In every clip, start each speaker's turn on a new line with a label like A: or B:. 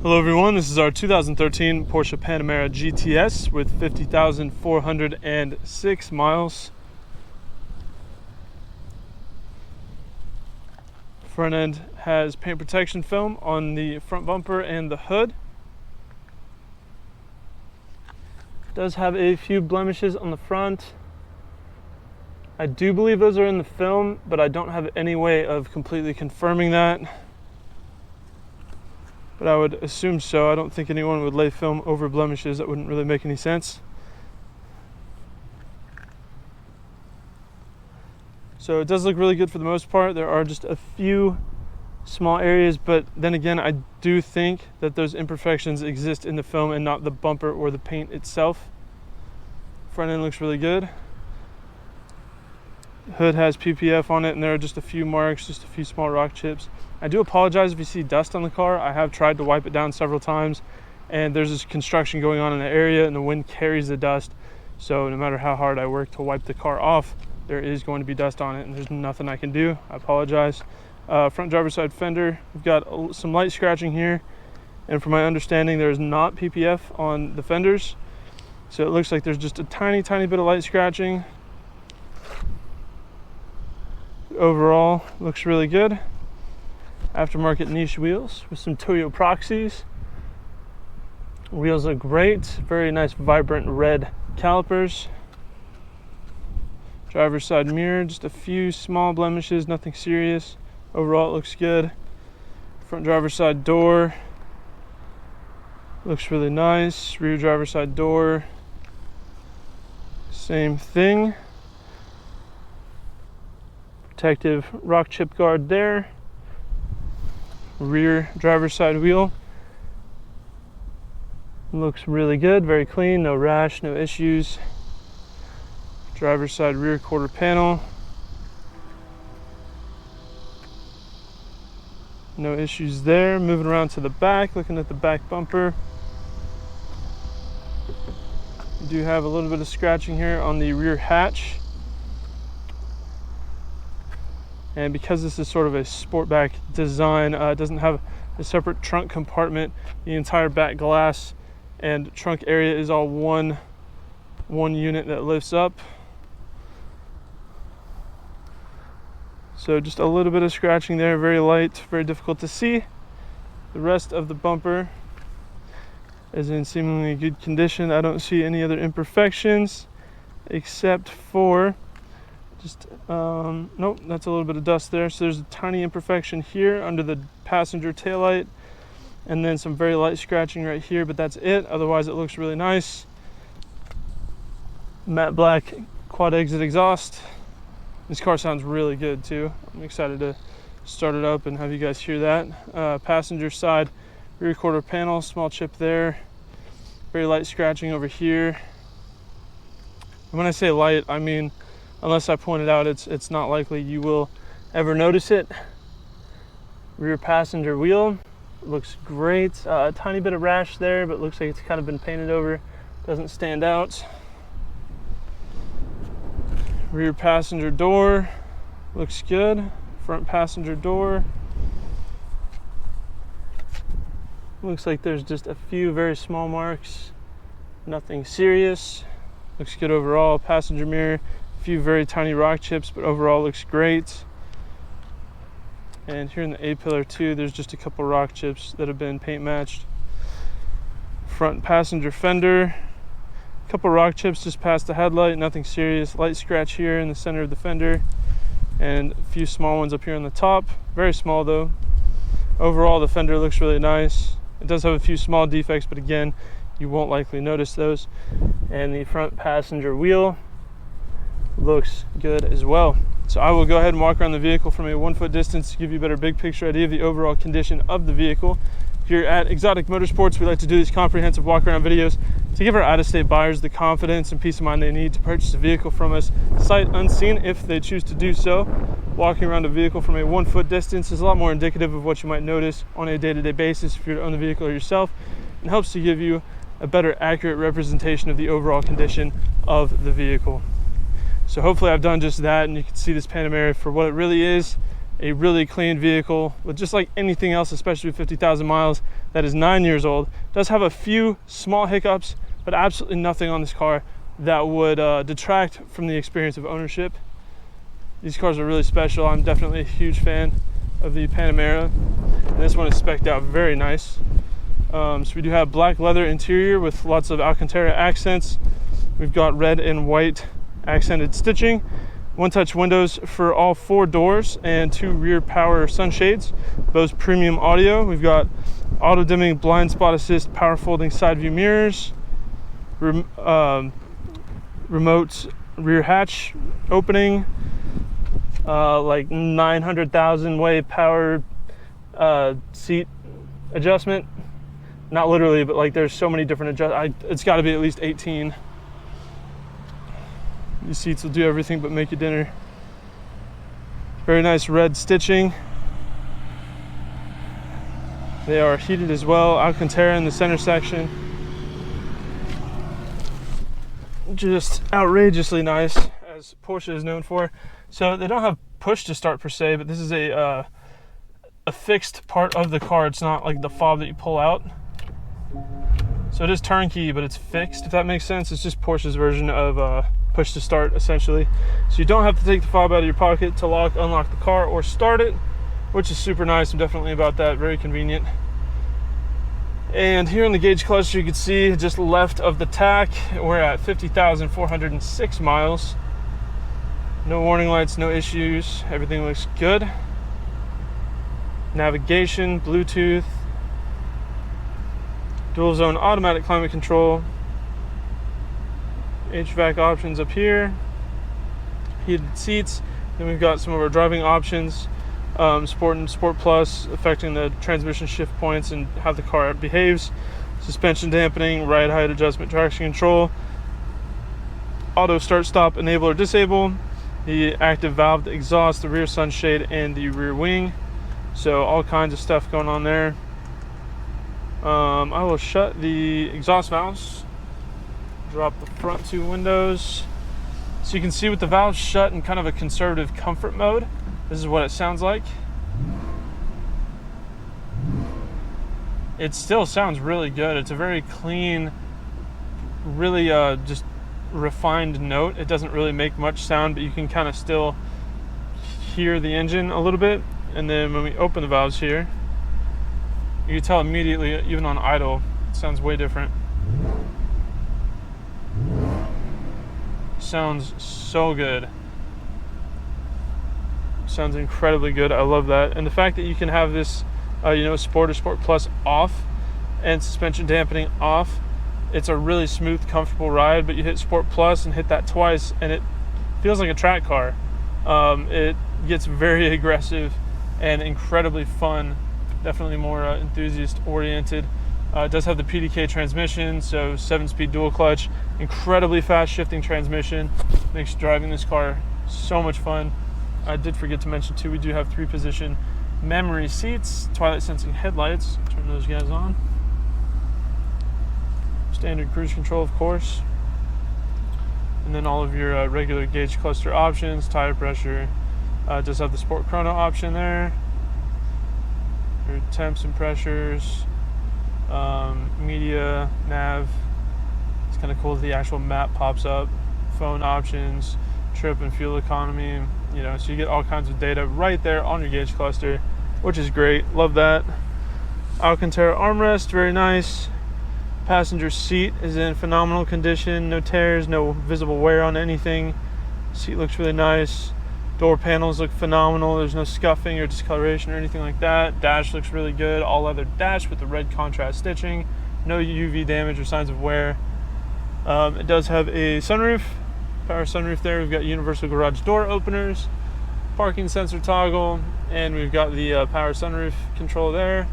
A: Hello everyone, this is our 2013 Porsche Panamera GTS with 50,406 miles. Front end has paint protection film on the front bumper and the hood. Does have a few blemishes on the front. I do believe those are in the film, but I don't have any way of completely confirming that. But I would assume so. I don't think anyone would lay film over blemishes. That wouldn't really make any sense. So it does look really good for the most part. There are just a few small areas, but then again, I do think that those imperfections exist in the film and not the bumper or the paint itself. Front end looks really good. Hood has PPF on it, and there are just a few marks, just a few small rock chips. I do apologize if you see dust on the car. I have tried to wipe it down several times, and there's this construction going on in the area, and the wind carries the dust. So no matter how hard I work to wipe the car off, there is going to be dust on it, and there's nothing I can do. I apologize. Front driver's side fender, we've got some light scratching here, and from my understanding, there's not PPF on the fenders. So it looks like there's just a tiny bit of light scratching. Overall, looks really good. Aftermarket niche wheels with some Toyo proxies. Wheels look great. Very nice, vibrant red calipers. Driver's side mirror, just a few small blemishes, nothing serious. Overall, it looks good. Front driver's side door looks really nice. Rear driver's side door, same thing. Protective rock chip guard there. Rear driver's side wheel looks really good, very clean, no rash, no issues. Driver's side rear quarter panel, no issues there. Moving around to the back, looking at the back bumper, you do have a little bit of scratching here on the rear hatch. And because this is sort of a sportback design, it doesn't have a separate trunk compartment. The entire back glass and trunk area is all one unit that lifts up. So just a little bit of scratching there, very light, very difficult to see. The rest of the bumper is in seemingly good condition. I don't see any other imperfections except for just, nope, that's a little bit of dust there. So there's a tiny imperfection here under the passenger taillight, and then some very light scratching right here, but that's it. Otherwise, it looks really nice. Matte black quad exit exhaust. This car sounds really good too. I'm excited to start it up and have you guys hear that. Passenger side rear quarter panel, small chip there. Very light scratching over here. And when I say light, I mean, unless I point it out, it's not likely you will ever notice it. Rear passenger wheel looks great. A tiny bit of rash there, but looks like it's kind of been painted over. Doesn't stand out. Rear passenger door looks good. Front passenger door looks like there's just a few very small marks. Nothing serious. Looks good overall. Passenger mirror, a few very tiny rock chips, but overall looks great. And here in the A-pillar too, there's just a couple rock chips that have been paint matched. Front passenger fender, a couple rock chips just past the headlight, nothing serious. Light scratch here in the center of the fender, and a few small ones up here on the top. Very small though. Overall, the fender looks really nice. It does have a few small defects, but again, you won't likely notice those. And the front passenger wheel looks good as well. So I will go ahead and walk around the vehicle from a 1 foot distance to give you a better big picture idea of the overall condition of the vehicle. Here at Exotic Motorsports, we like to do these comprehensive walk around videos to give our out-of-state buyers the confidence and peace of mind they need to purchase a vehicle from us sight unseen if they choose to do so. Walking around a vehicle from a 1 foot distance is a lot more indicative of what you might notice on a day-to-day basis if you were to own the vehicle yourself, and helps to give you a better accurate representation of the overall condition of the vehicle. So hopefully I've done just that, and you can see this Panamera for what it really is. a really clean vehicle with, just like anything else, especially with 50,000 miles, that is 9 years old. It does have a few small hiccups, but absolutely nothing on this car that would detract from the experience of ownership. These cars are really special. I'm definitely a huge fan of the Panamera, and this one is spec'd out very nice. So we do have black leather interior with lots of Alcantara accents. We've got red and white accented stitching, one-touch windows for all 4 doors, and 2 rear power sunshades, Bose premium audio. We've got auto-dimming blind spot assist, power folding side view mirrors, remote rear hatch opening, like 900,000 way power seat adjustment. Not literally, but like there's so many different it's got to be at least 18. These seats will do everything but make you dinner. Very nice red stitching. They are heated as well. Alcantara in the center section. Just outrageously nice, as Porsche is known for. So they don't have push to start per se, but this is a fixed part of the car. It's not like the fob that you pull out. So it is turnkey, but it's fixed, if that makes sense. It's just Porsche's version of push to start, essentially. So you don't have to take the fob out of your pocket to lock, unlock the car, or start it, which is super nice. I'm definitely about that. Very convenient. And here in the gauge cluster, you can see just left of the tach, we're at 50,406 miles. No warning lights, no issues. Everything looks good. Navigation, Bluetooth, dual zone automatic climate control, HVAC options up here, heated seats. Then we've got some of our driving options, Sport and Sport Plus, affecting the transmission shift points and how the car behaves, suspension dampening, ride height adjustment, traction control, auto start stop enable or disable, the active valve exhaust, the rear sunshade, and the rear wing. So all kinds of stuff going on there. I will shut the exhaust valves, drop the front 2 windows, so you can see with the valves shut in kind of a conservative comfort mode, this is what it sounds like. It still sounds really good. It's a very clean, really just refined note. It doesn't really make much sound, but you can kind of still hear the engine a little bit. And then when we open the valves here, you can tell immediately, even on idle, it sounds way different. Sounds so good. Sounds incredibly good. I love that. And the fact that you can have this, Sport or Sport Plus off and suspension dampening off, it's a really smooth, comfortable ride. But you hit Sport Plus and hit that twice, and it feels like a track car. It gets very aggressive and incredibly fun. Definitely more enthusiast oriented. It does have the PDK transmission, so 7-speed dual clutch, incredibly fast shifting transmission. Makes driving this car so much fun. I did forget to mention too, we do have 3-position memory seats, twilight sensing headlights. Turn those guys on. Standard cruise control, of course. And then all of your regular gauge cluster options, tire pressure. Does have the Sport Chrono option there. Your temps and pressures, media, nav. It's kind of cool that the actual map pops up. Phone options, trip and fuel economy. So you get all kinds of data right there on your gauge cluster, which is great. Love that. Alcantara armrest, very nice. Passenger seat is in phenomenal condition. No tears, no visible wear on anything. Seat looks really nice. Door panels look phenomenal. There's no scuffing or discoloration or anything like that. Dash looks really good. All leather dash with the red contrast stitching. No UV damage or signs of wear. It does have a sunroof. Power sunroof there. We've got universal garage door openers, parking sensor toggle, and we've got the power sunroof control there.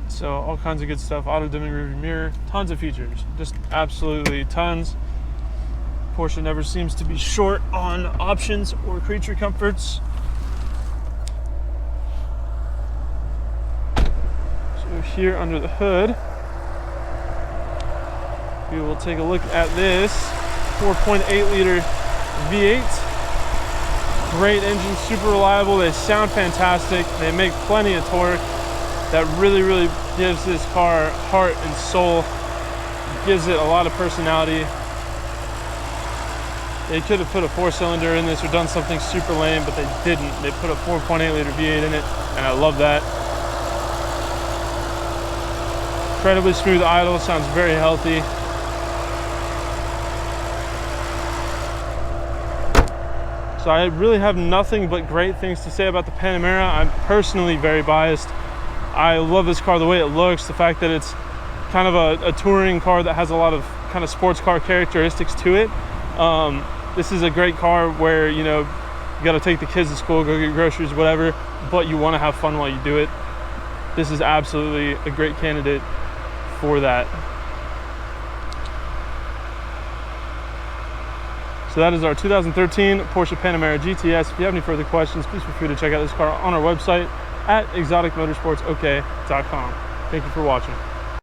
A: So all kinds of good stuff. Auto dimming rearview mirror, tons of features, just absolutely tons. Porsche never seems to be short on options or creature comforts. So here under the hood, we will take a look at this 4.8 liter V8 great engine, super reliable. They sound fantastic. They make plenty of torque. That really, really gives this car heart and soul. Gives it a lot of personality. They could have put a 4-cylinder in this or done something super lame, but they didn't. They put a 4.8 liter V8 in it, and I love that. Incredibly smooth idle, sounds very healthy. So I really have nothing but great things to say about the Panamera. I'm personally very biased. I love this car, the way it looks, the fact that it's kind of a touring car that has a lot of kind of sports car characteristics to it. This is a great car where, you know, you got to take the kids to school, go get groceries, whatever, but you want to have fun while you do it. This is absolutely a great candidate for that. So that is our 2013 Porsche Panamera GTS. If you have any further questions, please feel free to check out this car on our website at exoticmotorsportsok.com. Thank you for watching.